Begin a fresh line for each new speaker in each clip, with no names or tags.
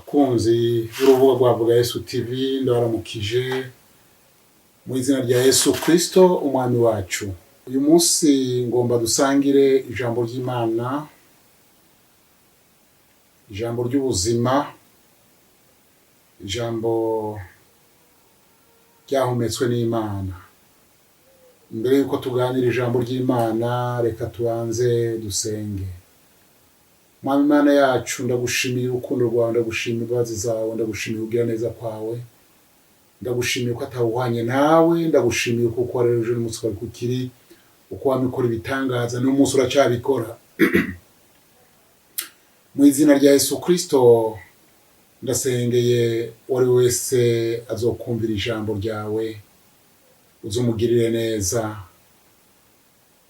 bakunzi b'urubuga rwa Vuga Yesu TV ndabaramukije mu izina rya Yesu Kristo umwami wacu. Uyu munsi ngomba dusangire ijambo ry'Imana, ijambo ry'ubuzima, ijambo ryahumetswe n'Imana. Mbere yuko tuganira ijambo ry'Imana, reka tubanze dusenge. Mwami Imana yacu, ndagushimiye urukundo rwawe, ndagushimiye imbabazi zawe, ndagushimiye kugira neza kwawe, ndagushimiye ko atawuhwanye nawe, ndagushimiye kuko warereje n'umunsi wawe kukiri, uko wamikora ibitangaza n'umunsi uracyabikora. Mu izina rya Yesu Kristo ndasengeye wari wese azokumvira ijambo ryawe, uzumugirire neza,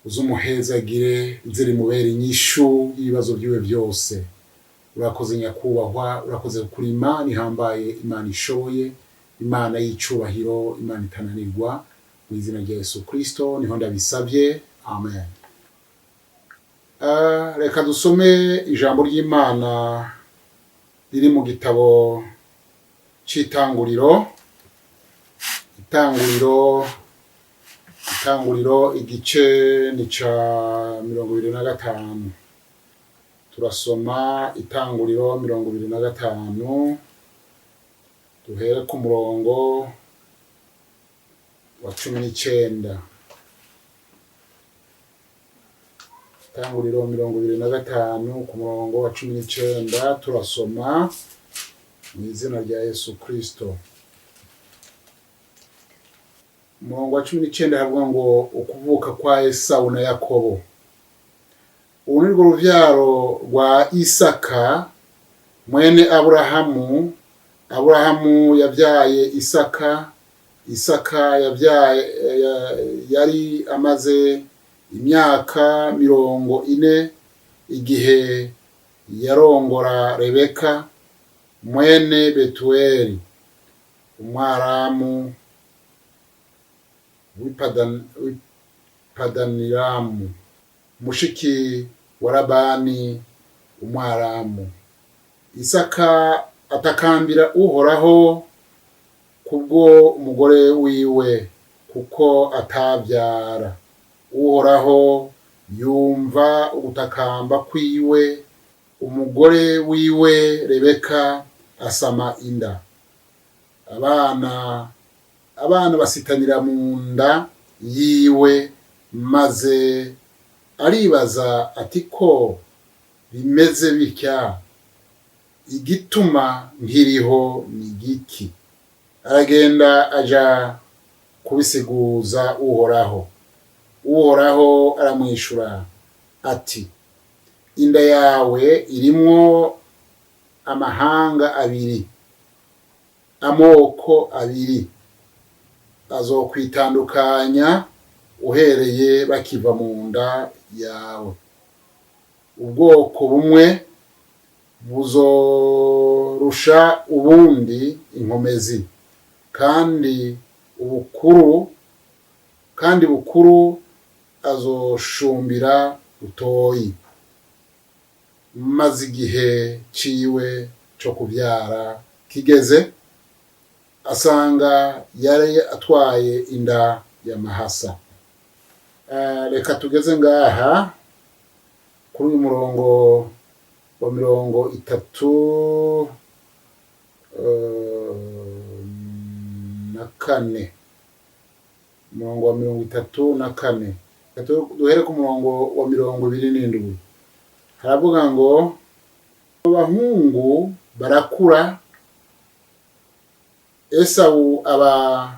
uzumuhezagire, uzirimubere inyishu y'ibibazo byiwe byose. Urakoze nyakubahwa, urakoze kuri Imana ihambaye, Imana ishoboye, Imana y'icubahiro, Imana itananirwa. Mu izina rya Yesu Kristo niho ndabisabye, amen. Reka dusome ijambo ry'Imana riri mu gitabo c'Itanguriro. Itanguriro igice ni ca 25. Turasoma Itanguriro 25, duhere ku murongo wa 19. Itanguriro 25 ku murongo wa 19 turasoma mu izina rya Yesu Kristo. Umurongo wa 19 havuga ngo ukuvuka kwa Esau na Yakobo. Uru ni rwo ruvyaro rwa Isaka mwene Aburahamu. Aburahamu yabyaye Isaka. Isaka yari amaze imyaka 40 igihe yarongora Rebeka mwene Betueli umwaramu w'ipadaniramu, mushiki wa Labani umwaramu. Isaka atakambira Uhoraho kubwo umugore wiwe kuko atabyara. Uhoraho yumva ugutakamba kwiwe, umugore wiwe Rebeka asama inda. Abana basitanira mu nda yiwe, maze aribaza ati ko bimeze bitya, igituma nkiriho ni giki? Aragenda aja kubisiguza Uhoraho. Uhoraho aramwishura ati, inda yawe irimwo amahanga abiri, amoko abiri azokwitandukanya uhereye bakiva mu nda yawe. Ubwoko bumwe buzorusha ubundi inkomezi, kandi bukuru azoshumbira utoyi. Maze igihe ciwe co kubyara kigeze, asanga yari atwaye inda ya Mahasa. Reka tugeze ngaha kuri uyu murongo wa 34. Umurongo wa 34. Duhere ku murongo wa 27. Haravuga ngo abahungu barakura, Esau aba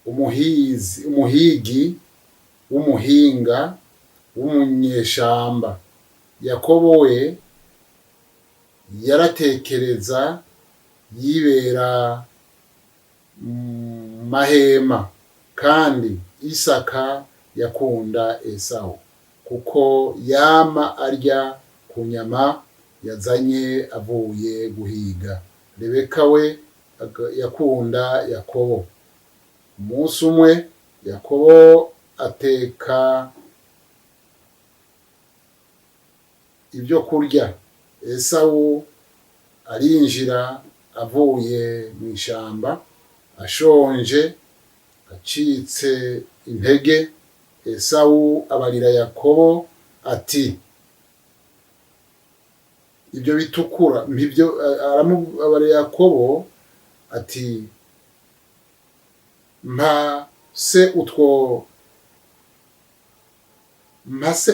umuhigi w'umuhinga w'umunyeshamba. Yakobo we yaratekereza yibera mahema, kandi Isaka yakunda Esau kuko yama arya ku nyama yazanye avuye guhiga. Rebeka we yakunda Yakobo. Umunsi umwe Yakobo ateka ibyo kurya, Esau arinjira avuye mu ishamba ashonje acitse intege. Esawu abarira Yakobo ati ibyo bitukura mbibyo, aramubarira Yakobo ati mpase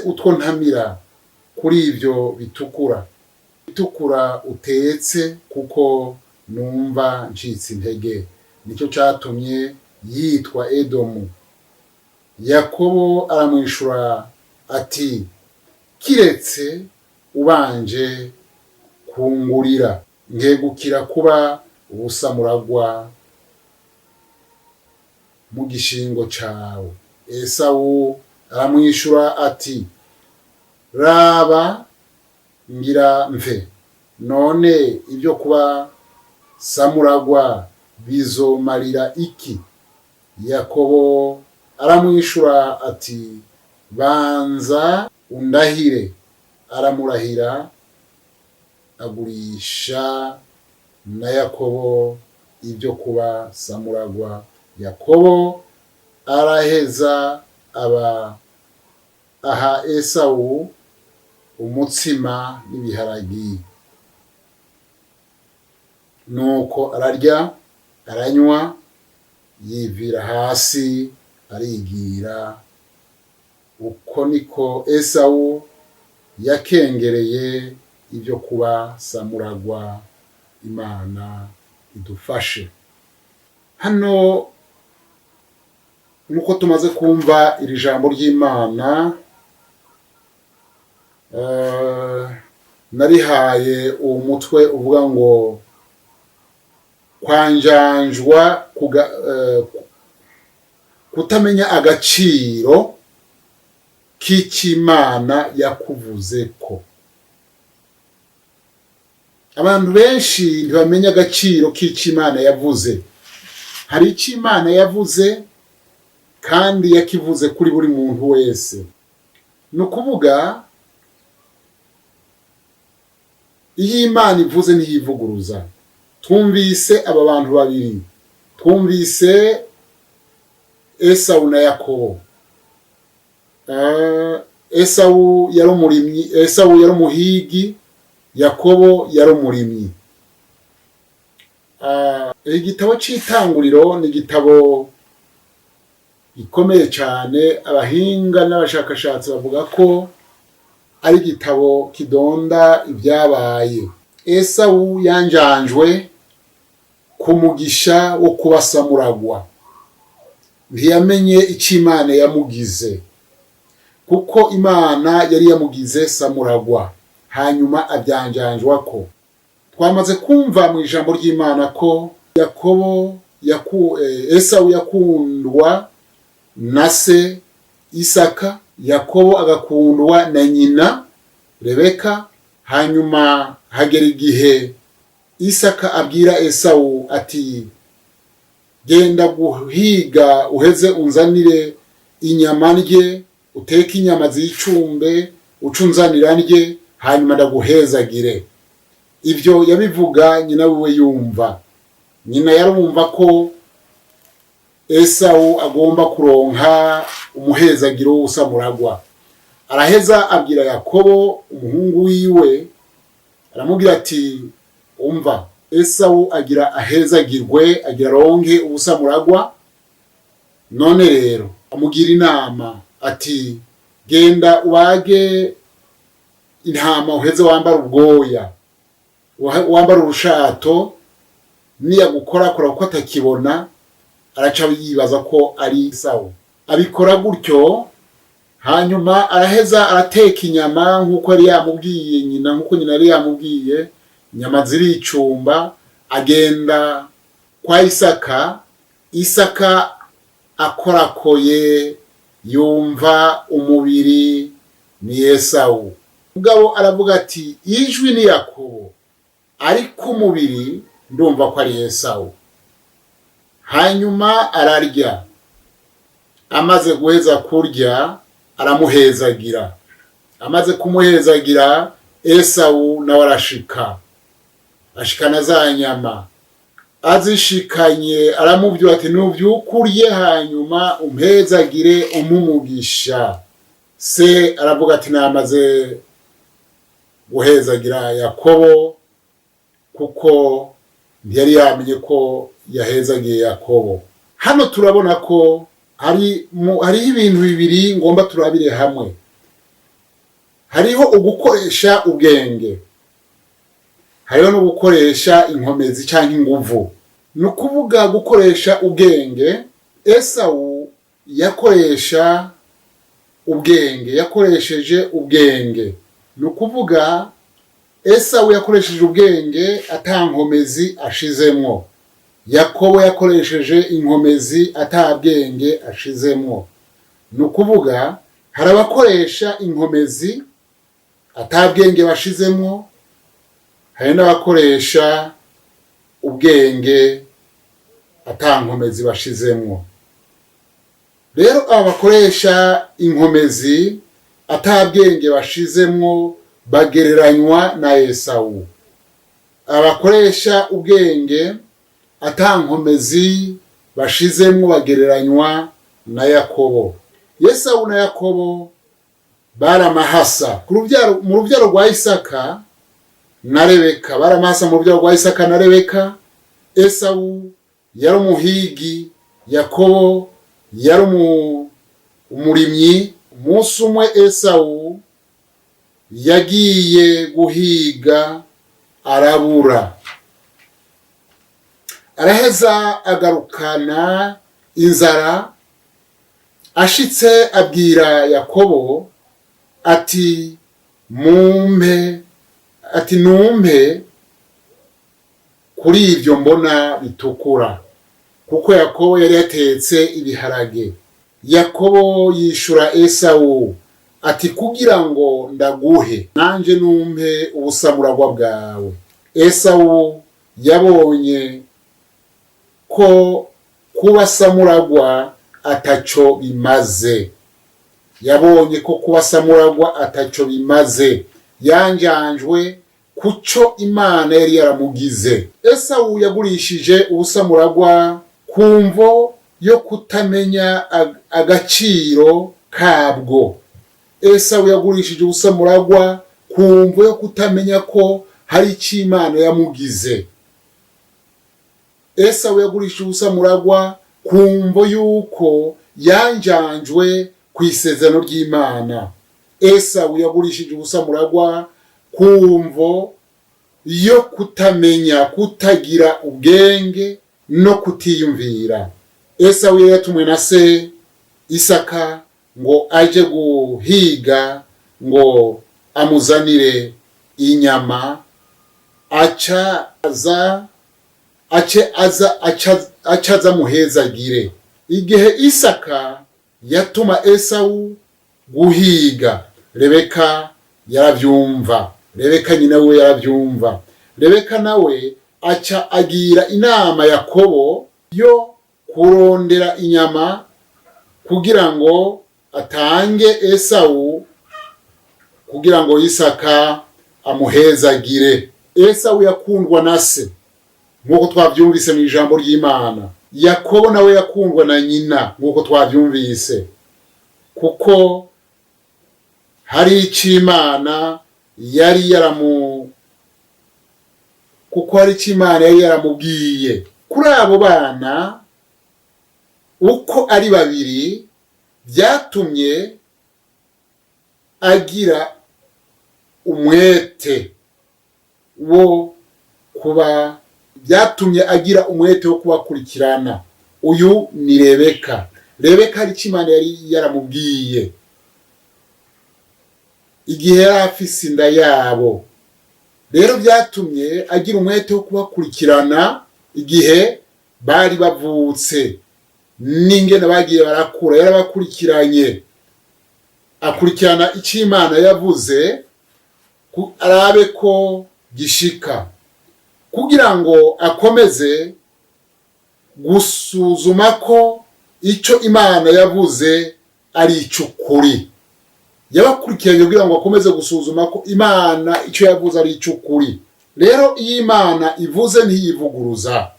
utwo ntamira kuri ibyo bitukura utetse kuko numva ncitse intege. Nicyo cyatumye yitwa Edomu. Yakobo aramwishura ati kiretse ubanje kungurira nkegukira kuba ubusamuragwa mu gishingo cawe. Esawu aramwishura ati raba ngira mve, none ibyo kuba samuragwa bizomarira iki? Yakobo aramwishura ati banza undahire. Aramurahira agurisha na Yakobo ibyo kuba samuragwa. Yakobo araheza aha Esawu umutsima n'ibiharagi, nuko ararya aranywa yivira hasi arigira. Uko niko Esawu yakengereye ibyo kuba samuragwa. Imana idufashe. Hano nuko tumaze kumva iri jambo ry'Imana, narihaye uwo mutwe uvuga ngo kwanjanjwa, kutamenya agaciro k'Imana yakuvuze ko. Abantu benshi ntibamenya agaciro k'Imana yavuze. Hari icyo Imana yavuze kandi yakivuze kuri buri muntu wese. Ni ukuvuga iyo Imana ivuze ntiyivuguruza. Twumvise aba bantu babiri, twumvise Esawu na Yakobo. Esawu yari umurimyi, Esawu yari umuhigi, Yakobo yari umurimyi. Igitabo cy'Itanguriro ni igitabo gikomeye cyane. Abahinga n'abashakashatsi bavuga ko ari igitabo kidonda ibyabaye. Esawu yanjanjwe ku mugisha wo kuba samuragwa. Ntiyamenye icyo Imana yamugize, kuko Imana yari yamugize samuragwa, hanyuma abyanjanjwa ko. Twamaze kumva mu ijambo ry'Imana ko Esawu yakundwa na se Isaka, Yakobo agakundwa na nyina Rebeka. Hanyuma hagera igihe Isaka abwira Esawu ati genda guhiga uheze unzanire inyama ndye, uteke inyama z'icumbe ucunzanira ndye, hanyuma ndaguhezagire. Ibyo yabivuga nyina wiwe yumva. Nyina yarumva ko Esawu agomba kuronka umuhezagiro w'ubusamuragwa. Araheza abwira Yakobo umuhungu wiwe, aramubwira ati umva, Esawu agira ahezagirwe, agira ronke ubusamuragwa. None rero amugira inama ati genda ubage intama uheze wambara ubwoya, wambara urushato, niyagukora kora ko atakibona araca yibaza ko ari Esawu. Abikora gutyo, hanyuma araheza arateka inyama nkuko yari yamubwiye nyina, nkuko nyina yari yamubwiye. Inyama ziricumba, agenda kwa Isaka. Isaka akorakoye yumva umubiri ni Esawu. Mugabo aravuga ati ijwi ni Yakobo, ariko umubiri ndumva ko ari Esawu. Hanyuma ararya, amaze guheza kurya aramuhezagira. Amaze kumuhezagira, Esawu nawe arashika. ashikana za nyama. Azishikanye aramubwira ati nuvyukurye hanyuma umpezagire umumugisha. Se aravuga ati namaze guhezagira Yakobo kuko ntiyari yamenye ko yahezagiye Yakobo. Hano turabona ko hari ibintu bibiri ngomba turabire hamwe. Hariho ugukoresha ubwenge, hariho no gukoresha inkomezi cyangwa inguvu. Nukuvuga gukoresha ubwenge, Esawu yakoresha ubwenge, yakoresheje ubwenge. Nukuvuga Esawu yakoresheje ubwenge atankomezi ashizemwo. Yakobo yakoresheje inkomezi atabwenge ashizemwo. Nukuvuga hari abakoresha inkomezi atabwenge bashizemwo, hari n'abakoresha ubwenge atankomezi bashizemwo. Rero abakoresha inkomezi atabwenge bashizemwo bagereranywa na Esawu. Abakoresha ubwenge atankomezi bashizemwo bagereranywa na Yakobo. Esawu na Yakobo baramahasa mu rubyaro rwa Isaka na Rebeka. Baramahasa mu rubyaro rwa Isaka na Rebeka. Esawu yari umuhigi, Yakobo yari umurimyi. Umunsi umwe Esawu yagiye guhiga arabura, araheza agarukana inzara. Ashitse abwira Yakobo ati numpe kuri ibyo mbona bitukura, kuko Yakobo yari yatetse ibiharage. Yakobo yishura Esawu ati kugira ngo ndaguhe nanje numpe ubusamuragwa bwawe. Esawu yabonye ko kuba samuragwa ataco bimaze, yabonye ko kuba samuragwa ataco bimaze, yanjanjwe kuco Imana yari yaramugize. Esawu yagurishije ubusamuragwa kumvo yo kutamenya agaciro kabwo. Esawu yagurishije ubusamuragwa kumvo yo kutamenya ko hari icyo Imana yamugize. Esawu yagurishije ubusamuragwa kumvo yuko yanjanjwe ku isezerano ry'Imana. Esawu yagurishije ubusamuragwa kumvo yo kutamenya, kutagira ubwenge no kutiyumvira. Esawu yatumwe na se Isaka ngo aje guhiga ngo amuzanire inyama. acaza muhezagire. Igihe Isaka yatuma Esawu guhiga, Rebeka yaravyumva. Rebeka nyina we yaravyumva. Rebeka nawe aca agira inama Yakobo yo kurondera inyama kugira ngo atange Esawu, kugira ngo Isaka amuhezagire. Esawu yakundwa na se nkuko twavyumvise mu ijambo ry'Imana. Yakobo nawe yakundwa na nyina nkuko twavyumvise, kuko hari ic'Imana yari yaramubwiye. Kuri abo bana uko ari babiri byatumye agira umwete wo kubakurikirana. Uyu ni Rebeka. Rebeka hari icyo Imana yari yaramubwiye igihe yari afise inda yabo. Rero byatumye agira umwete wo kubakurikirana igihe bari bavutse, n'ingene bagiye barakura. Yarabakurikiranye, akurikirana icyo Imana yavuze arabe ko gishika, kugira ngo akomeze gusuzuma ko icyo Imana yavuze ari icy'ukuri. Yabakurikiranye kugira ngo akomeze gusuzuma ko Imana icyo yavuze ari icy'ukuri. rero iyo Imana ivuze ntiyivuguruza,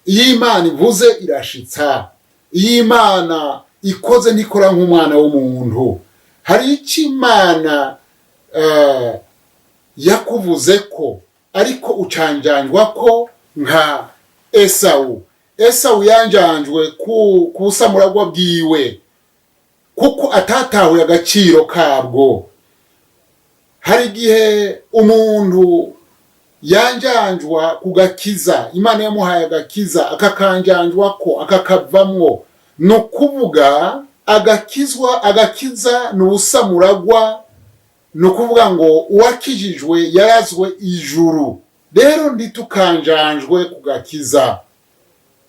iyo Imana ivuze irashitsa, iyo Imana ikoze ntikora nk'umwana w'umuntu. hari icyo Imana yakuvuze ko ariko ucanjanjwa ko nka Esawu yanjanjwe ku busamuragwa bwiwe kuko atatahuye agaciro kabwo. hari igihe umuntu yanjanjwa ku gakiza, Imana yamuhaye agakiza akakanjanjwa ko akakavamwo, ni ukuvuga agakiza ni ubusamuragwa, ni ukuvuga ngo uwakijijwe yarazwe ijuru. rero ntitukanjanjwe ku gakiza,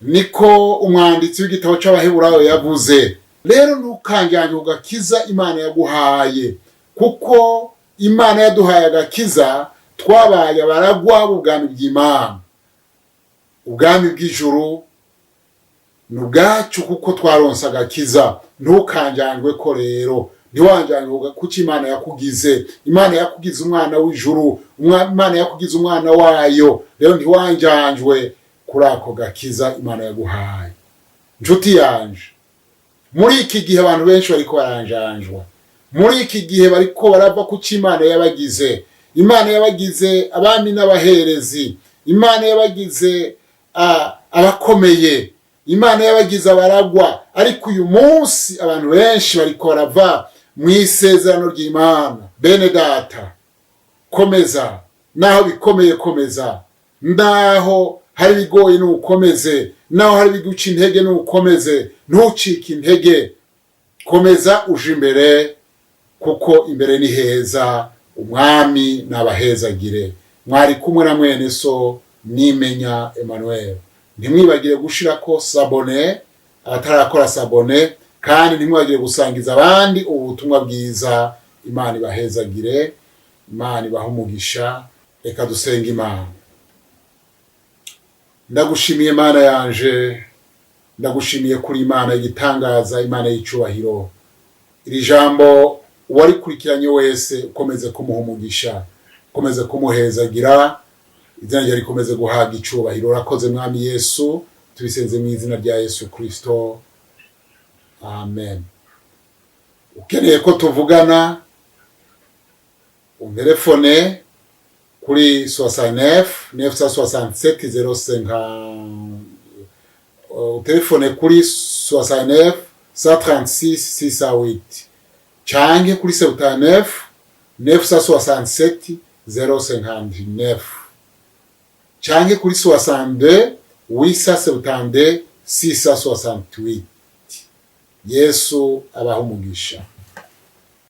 niko umwanditsi w'igitabo c'Abaheburayo yavuze. rero ntukanjanjwe ku gakiza Imana yaguhaye, kuko Imana yaduhaye agakiza twabaye abaragwa b'ubwami bw'Imana. ubwami bw'ijuru ni ubwacu kuko twaronse agakiza. ntukanjanjwe ko rero, ntiwanjanjwe kuko Imana yakugize. Imana yakugize umwana w'ijuru, Imana yakugize umwana wayo. rero ntiwanjanjwe kuri ako gakiza Imana yaguhaye. Nshuti yanje, muri iki gihe abantu benshi bariko baranjanjwa, muri iki gihe bariko barava kuko Imana yabagize. Imana yabagize abami n'abaherezi, Imana yabagize abakomeye, Imana yabagize abaragwa. ariko uyu munsi abantu benshi bariko barava mu isezerano ry'Imana. bene data, komeza, naho bikomeye komeza, naho hari bigoye n'ukomeze, naho hari biguca intege n'ukomeze, ntucike intege, komeza uje imbere, kuko imbere ni heza, umwami nabahezagire. mwari kumwe na mwene so Nimenya Emmanuel. ntimwibagire gushirako sabone atarakora sabone, kandi ntimwibagire gusangiza abandi ubutumwa bwiza. Imana ibahezagire, Imana ibahe umugisha. reka dusenga Imana. ndagushimiye Mana yanje, ndagushimiye kuri Imana y'igitangaza, Imana y'icubahiro. iri jambo uwarikurikiranye wese ukomeze kumuha umugisha, ukomeze kumuhezagira, izina ryawe rikomeze guhabwa icubahiro. urakoze Mwami Yesu, tubisenze mu izina rya Yesu Kristo, amen. ukeneye ko tuvugana, telefone kuri 69 967 05, telefone kuri 69 136 608, canke kuri 79 967 059, canke kuri 62 872 668. Yesu abaha umugisha.